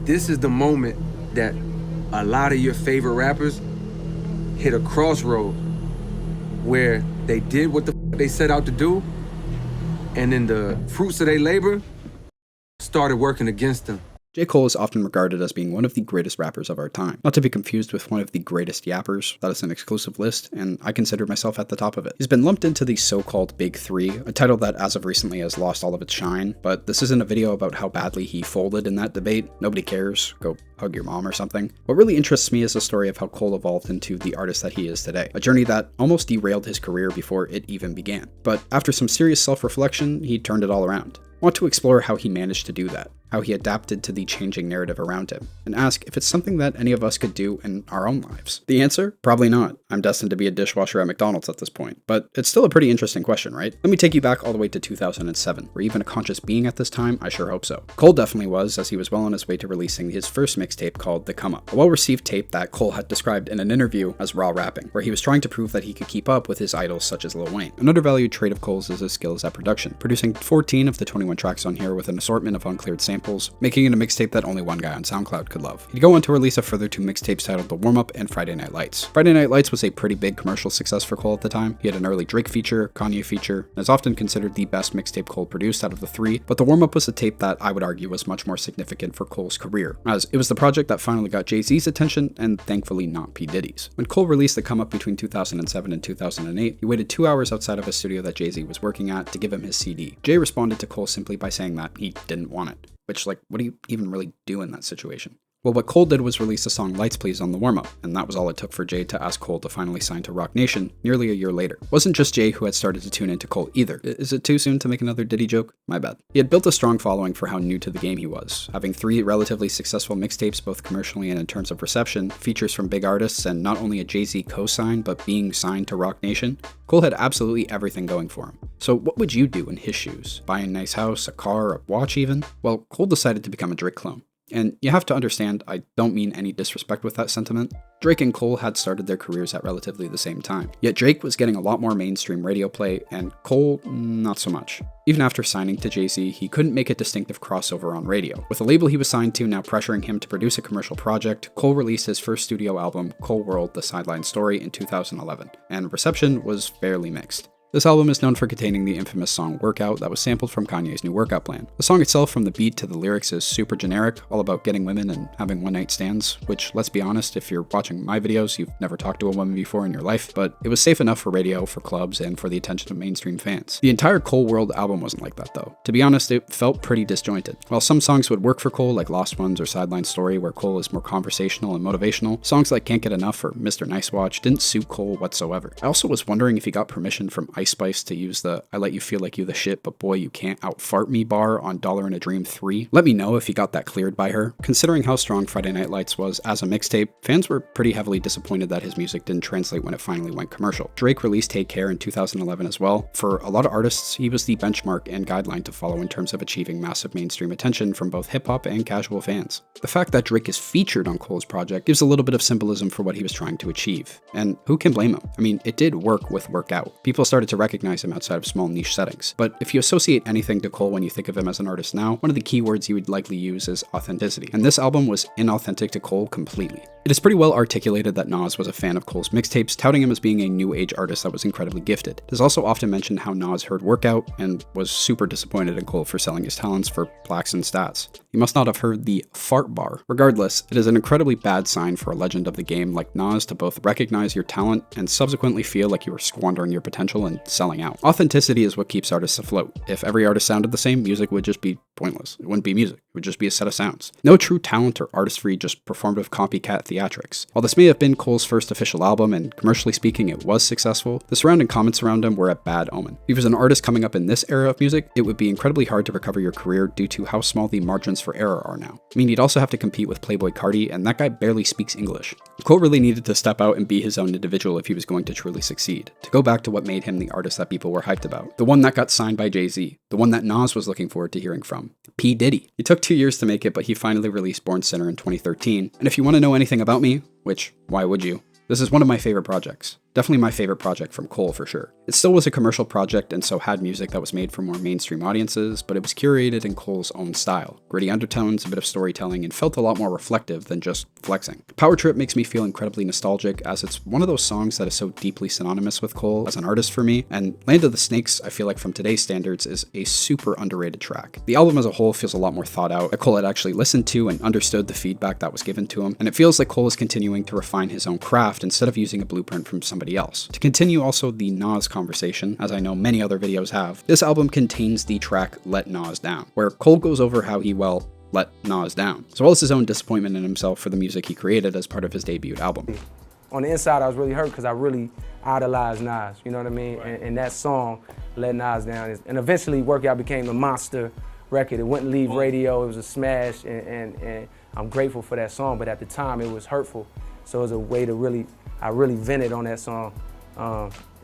this is the moment that a lot of your favorite rappers hit a crossroad where they did what the they set out to do, and then the fruits of their labor started working against them. J.Cole is often regarded as being one of the greatest rappers of our time, not to be confused with one of the greatest yappers. That is an exclusive list, and I consider myself at the top of it. He's been lumped into the so-called Big Three, a title that as of recently has lost all of its shine, but this isn't a video about how badly he folded in that debate. Nobody cares. Go hug your mom or something. What really interests me is the story of how Cole evolved into the artist that he is today, a journey that almost derailed his career before it even began. But after some serious self-reflection, he turned it all around. I want to explore how he managed to do that, how he adapted to the changing narrative around him, and ask if it's something that any of us could do in our own lives. The answer? Probably not. I'm destined to be a dishwasher at McDonald's at this point, but it's still a pretty interesting question, right? Let me take you back all the way to 2007. Were you even a conscious being at this time? I sure hope so. Cole definitely was, as he was well on his way to releasing his first mixtape called The Come Up, a well-received tape that Cole had described in an interview as raw rapping, where he was trying to prove that he could keep up with his idols such as Lil Wayne. Another valued trait of Cole's is his skills at production, producing 14 of the 21 tracks on here with an assortment of uncleared samples, making it a mixtape that only one guy on SoundCloud could love. He'd go on to release a further 2 mixtapes titled The Warm Up and Friday Night Lights. Friday Night Lights was a pretty big commercial success for Cole at the time. He had an early Drake feature, Kanye feature, and is often considered the best mixtape Cole produced out of the 3, but The Warm Up was a tape that I would argue was much more significant for Cole's career, as it was the project that finally got Jay-Z's attention and thankfully not P. Diddy's. When Cole released The Come Up between 2007 and 2008, he waited 2 hours outside of a studio that Jay-Z was working at to give him his CD. Jay responded to Cole simply by saying that he didn't want it. Which, like, what do you even really do in that situation? Well, what Cole did was release the song Lights Please on the warm-up, and that was all it took for Jay to ask Cole to finally sign to Roc Nation nearly a year later. It wasn't just Jay who had started to tune into Cole either. Is it too soon to make another Diddy joke? My bad. He had built a strong following for how new to the game he was, having 3 relatively successful mixtapes both commercially and in terms of reception, features from big artists, and not only a Jay-Z co-sign, but being signed to Roc Nation. Cole had absolutely everything going for him. So what would you do in his shoes? Buy a nice house, a car, a watch even? Well, Cole decided to become a Drake clone. And you have to understand, I don't mean any disrespect with that sentiment. Drake and Cole had started their careers at relatively the same time. Yet Drake was getting a lot more mainstream radio play, and Cole, not so much. Even after signing to Jay-Z, he couldn't make a distinctive crossover on radio. With the label he was signed to now pressuring him to produce a commercial project, Cole released his first studio album, Cole World: The Sideline Story, in 2011, and reception was fairly mixed. This album is known for containing the infamous song Workout that was sampled from Kanye's new workout plan. The song itself, from the beat to the lyrics, is super generic, all about getting women and having one-night stands, which, let's be honest, if you're watching my videos, you've never talked to a woman before in your life, but it was safe enough for radio, for clubs, and for the attention of mainstream fans. The entire Cole World album wasn't like that, though. To be honest, it felt pretty disjointed. While some songs would work for Cole, like Lost Ones or Sideline Story, where Cole is more conversational and motivational, songs like Can't Get Enough or Mr. Nice Watch didn't suit Cole whatsoever. I also was wondering if he got permission from Ice Spice to use the I let you feel like you the shit, but boy, you can't out-fart me bar on Dollar in a Dream 3. Let me know if he got that cleared by her. Considering how strong Friday Night Lights was as a mixtape, fans were pretty heavily disappointed that his music didn't translate when it finally went commercial. Drake released Take Care in 2011 as well. For a lot of artists, he was the benchmark and guideline to follow in terms of achieving massive mainstream attention from both hip-hop and casual fans. The fact that Drake is featured on Cole's project gives a little bit of symbolism for what he was trying to achieve. And who can blame him? I mean, it did work with Workout. People started to recognize him outside of small niche settings. But if you associate anything to Cole when you think of him as an artist now, one of the key words you would likely use is authenticity. And this album was inauthentic to Cole completely. It is pretty well articulated that Nas was a fan of Cole's mixtapes, touting him as being a new age artist that was incredibly gifted. It is also often mentioned how Nas heard Workout and was super disappointed in Cole for selling his talents for plaques and stats. He must not have heard the fart bar. Regardless, it is an incredibly bad sign for a legend of the game like Nas to both recognize your talent and subsequently feel like you are squandering your potential and selling out. Authenticity is what keeps artists afloat. If every artist sounded the same, music would just be pointless. It wouldn't be music. It would just be a set of sounds. No true talent or artistry, just performative copycat theatrics. While this may have been Cole's first official album, and commercially speaking it was successful, the surrounding comments around him were a bad omen. If he was an artist coming up in this era of music, it would be incredibly hard to recover your career due to how small the margins for error are now. I mean, you'd also have to compete with Playboi Carti, and that guy barely speaks English. Cole really needed to step out and be his own individual if he was going to truly succeed. To go back to what made him the artist that people were hyped about. The one that got signed by Jay-Z. The one that Nas was looking forward to hearing from. P. Diddy. It took 2 years to make it, but he finally released Born Sinner in 2013. And if you want to know anything about me, which, why would you? This is one of my favorite projects. Definitely my favorite project from Cole for sure. It still was a commercial project and so had music that was made for more mainstream audiences, but it was curated in Cole's own style. Gritty undertones, a bit of storytelling, and felt a lot more reflective than just flexing. Power Trip makes me feel incredibly nostalgic, as it's one of those songs that is so deeply synonymous with Cole as an artist for me, and Land of the Snakes, I feel like from today's standards, is a super underrated track. The album as a whole feels a lot more thought out, that Cole had actually listened to and understood the feedback that was given to him, and it feels like Cole is continuing to refine his own craft instead of using a blueprint from somebody else. To continue also the Nas conversation, as I know many other videos have, this album contains the track Let Nas Down, where Cole goes over how he, well, let Nas down, as well as his own disappointment in himself for the music he created as part of his debut album. On the inside, I was really hurt because I really idolized Nas, you know what I mean? And that song, Let Nas Down, and eventually Workout became a monster record. It wouldn't leave radio, it was a smash, and I'm grateful for that song, but at the time it was hurtful. So it was a way to I really vented on that song.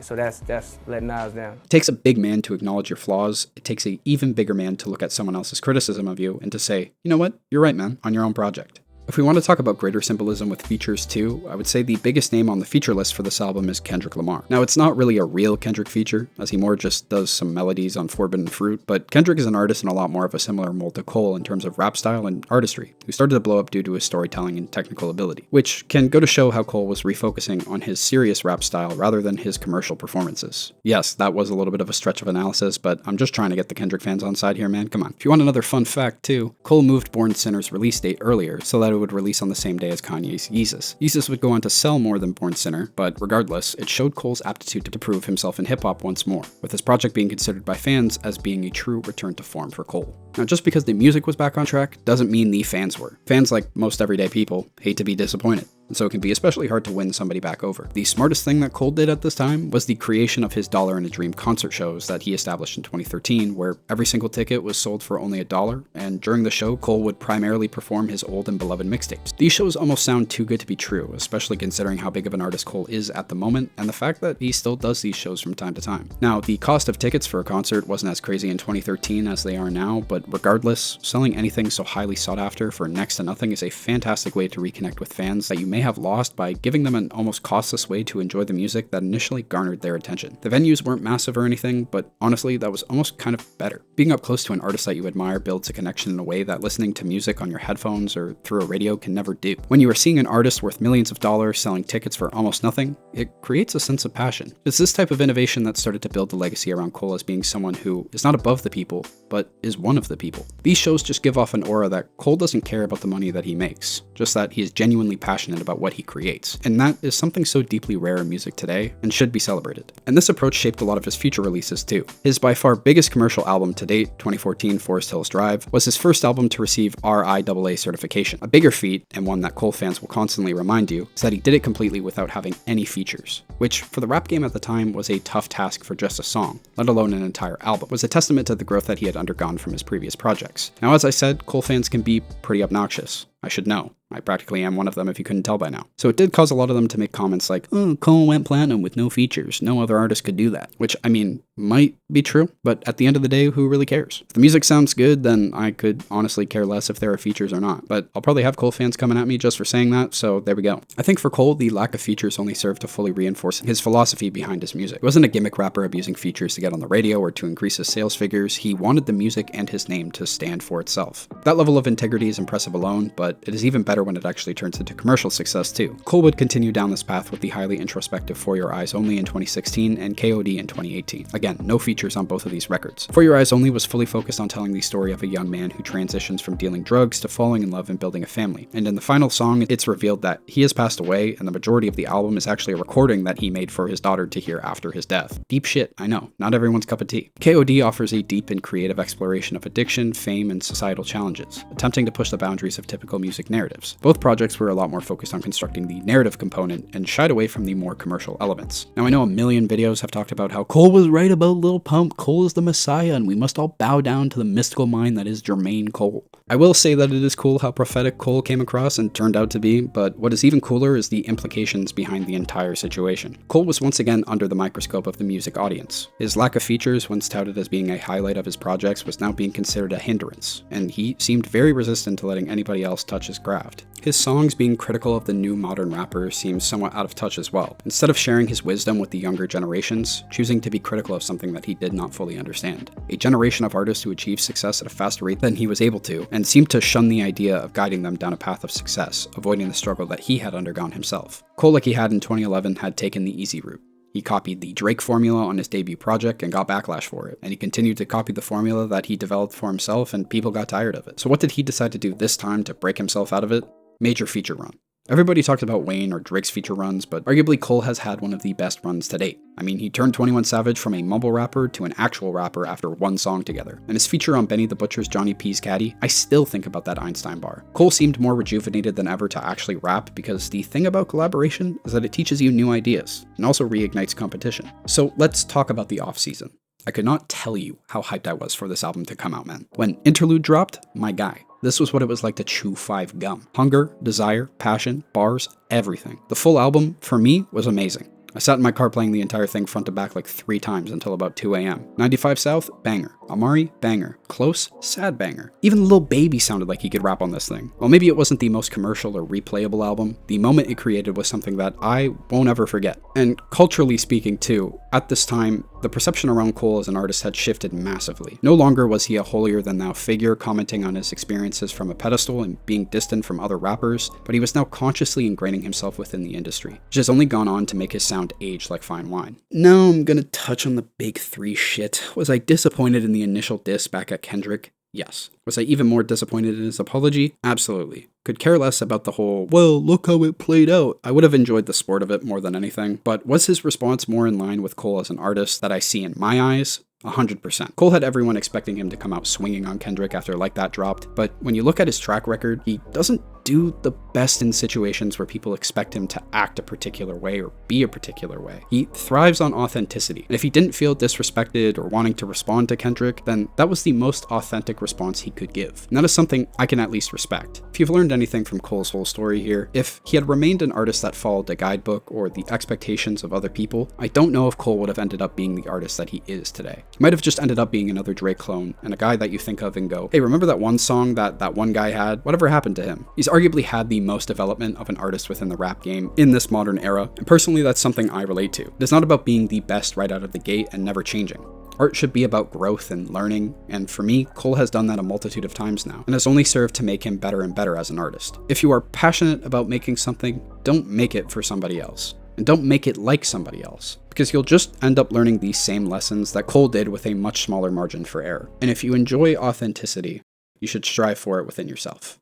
So that's Let Nas Down. It takes a big man to acknowledge your flaws. It takes an even bigger man to look at someone else's criticism of you and to say, you know what, you're right, man, on your own project. If we want to talk about greater symbolism with features too, I would say the biggest name on the feature list for this album is Kendrick Lamar. Now, it's not really a real Kendrick feature, as he more just does some melodies on Forbidden Fruit, but Kendrick is an artist in a lot more of a similar mold to Cole in terms of rap style and artistry, who started to blow up due to his storytelling and technical ability, which can go to show how Cole was refocusing on his serious rap style rather than his commercial performances. Yes, that was a little bit of a stretch of analysis, but I'm just trying to get the Kendrick fans on side here, man, come on. If you want another fun fact too, Cole moved Born Sinner's release date earlier so that it would release on the same day as Kanye's Yeezus. Yeezus would go on to sell more than Born Sinner, but regardless, it showed Cole's aptitude to prove himself in hip-hop once more, with his project being considered by fans as being a true return to form for Cole. Now, just because the music was back on track doesn't mean the fans were. Fans, like most everyday people, hate to be disappointed, and so it can be especially hard to win somebody back over. The smartest thing that Cole did at this time was the creation of his $1 in a Dream concert shows that he established in 2013, where every single ticket was sold for only $1, and during the show, Cole would primarily perform his old and beloved mixtapes. These shows almost sound too good to be true, especially considering how big of an artist Cole is at the moment, and the fact that he still does these shows from time to time. Now, the cost of tickets for a concert wasn't as crazy in 2013 as they are now, but regardless, selling anything so highly sought after for next to nothing is a fantastic way to reconnect with fans that you may have lost by giving them an almost costless way to enjoy the music that initially garnered their attention. The venues weren't massive or anything, but honestly, that was almost kind of better. Being up close to an artist that you admire builds a connection in a way that listening to music on your headphones or through a radio can never do. When you are seeing an artist worth millions of dollars selling tickets for almost nothing, it creates a sense of passion. It's this type of innovation that started to build the legacy around Cole as being someone who is not above the people, but is one of the people. These shows just give off an aura that Cole doesn't care about the money that he makes, just that he is genuinely passionate about what he creates. And that is something so deeply rare in music today and should be celebrated. And this approach shaped a lot of his future releases too. His by far biggest commercial album to date, 2014 Forest Hills Drive, was his first album to receive RIAA certification. A bigger feat, and one that Cole fans will constantly remind you, is that he did it completely without having any features, which for the rap game at the time was a tough task for just a song, let alone an entire album. It was a testament to the growth that he had undergone from his previous projects. Now, as I said, Cole fans can be pretty obnoxious. I should know. I practically am one of them if you couldn't tell by now. So it did cause a lot of them to make comments like, oh, Cole went platinum with no features. No other artist could do that. Which, I mean, might be true, but at the end of the day, who really cares? If the music sounds good, then I could honestly care less if there are features or not. But I'll probably have Cole fans coming at me just for saying that, so there we go. I think for Cole, the lack of features only served to fully reinforce his philosophy behind his music. He wasn't a gimmick rapper abusing features to get on the radio or to increase his sales figures. He wanted the music and his name to stand for itself. That level of integrity is impressive alone, but it is even better when it actually turns into commercial success too. Cole would continue down this path with the highly introspective For Your Eyes Only in 2016 and KOD in 2018. Again, no features on both of these records. For Your Eyes Only was fully focused on telling the story of a young man who transitions from dealing drugs to falling in love and building a family. And in the final song, it's revealed that he has passed away, and the majority of the album is actually a recording that he made for his daughter to hear after his death. Deep shit, I know, not everyone's cup of tea. KOD offers a deep and creative exploration of addiction, fame, and societal challenges, attempting to push the boundaries of typical music narratives. Both projects were a lot more focused on constructing the narrative component and shied away from the more commercial elements. Now, I know a million videos have talked about how Cole was right about Lil Pump, Cole is the messiah, and we must all bow down to the mystical mind that is Jermaine Cole. I will say that it is cool how prophetic Cole came across and turned out to be, but what is even cooler is the implications behind the entire situation. Cole was once again under the microscope of the music audience. His lack of features, once touted as being a highlight of his projects, was now being considered a hindrance, and he seemed very resistant to letting anybody else touch his craft. dropped. His songs being critical of the new modern rapper seems somewhat out of touch as well. Instead of sharing his wisdom with the younger generations, choosing to be critical of something that he did not fully understand. A generation of artists who achieved success at a faster rate than he was able to, and seemed to shun the idea of guiding them down a path of success, avoiding the struggle that he had undergone himself. Cole, like he had in 2011, had taken the easy route. He copied the Drake formula on his debut project and got backlash for it, and he continued to copy the formula that he developed for himself, and people got tired of it. So what did he decide to do this time to break himself out of it? Major feature run. Everybody talked about Wayne or Drake's feature runs, but arguably Cole has had one of the best runs to date. I mean, he turned 21 Savage from a mumble rapper to an actual rapper after one song together. And his feature on Benny the Butcher's Johnny P's Caddy, I still think about that Einstein bar. Cole seemed more rejuvenated than ever to actually rap, because the thing about collaboration is that it teaches you new ideas, and also reignites competition. So let's talk about the off-season. I could not tell you how hyped I was for this album to come out, man. When Interlude dropped, my guy. This was what it was like to chew 5 gum. Hunger, desire, passion, bars, everything. The full album, for me, was amazing. I sat in my car playing the entire thing front to back like 3 times until about 2 a.m. 95 South, banger. Amari, banger. Close, sad banger. Even Lil Baby sounded like he could rap on this thing. While maybe it wasn't the most commercial or replayable album, the moment it created was something that I won't ever forget. And culturally speaking too, at this time, the perception around Cole as an artist had shifted massively. No longer was he a holier-than-thou figure commenting on his experiences from a pedestal and being distant from other rappers, but he was now consciously ingraining himself within the industry, which has only gone on to make his sound age like fine wine. Now I'm gonna touch on the big 3 shit. Was I disappointed in the initial diss back at Kendrick? Yes. Was I even more disappointed in his apology? Absolutely. Could care less about the whole, well, look how it played out. I would have enjoyed the sport of it more than anything, but was his response more in line with Cole as an artist that I see in my eyes? 100%. Cole had everyone expecting him to come out swinging on Kendrick after Like That dropped, but when you look at his track record, he doesn't do the best in situations where people expect him to act a particular way or be a particular way. He thrives on authenticity, and if he didn't feel disrespected or wanting to respond to Kendrick, then that was the most authentic response he could give. And that is something I can at least respect. If you've learned anything from Cole's whole story here, if he had remained an artist that followed the guidebook or the expectations of other people, I don't know if Cole would have ended up being the artist that he is today. He might have just ended up being another Drake clone, and a guy that you think of and go, hey, remember that one song that one guy had? Whatever happened to him? He's arguably had the most development of an artist within the rap game in this modern era, and personally that's something I relate to. It's not about being the best right out of the gate and never changing. Art should be about growth and learning, and for me, Cole has done that a multitude of times now, and has only served to make him better and better as an artist. If you are passionate about making something, don't make it for somebody else. And don't make it like somebody else, because you'll just end up learning these same lessons that Cole did with a much smaller margin for error. And if you enjoy authenticity, you should strive for it within yourself.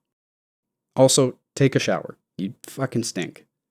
Also, take a shower. You fucking stink.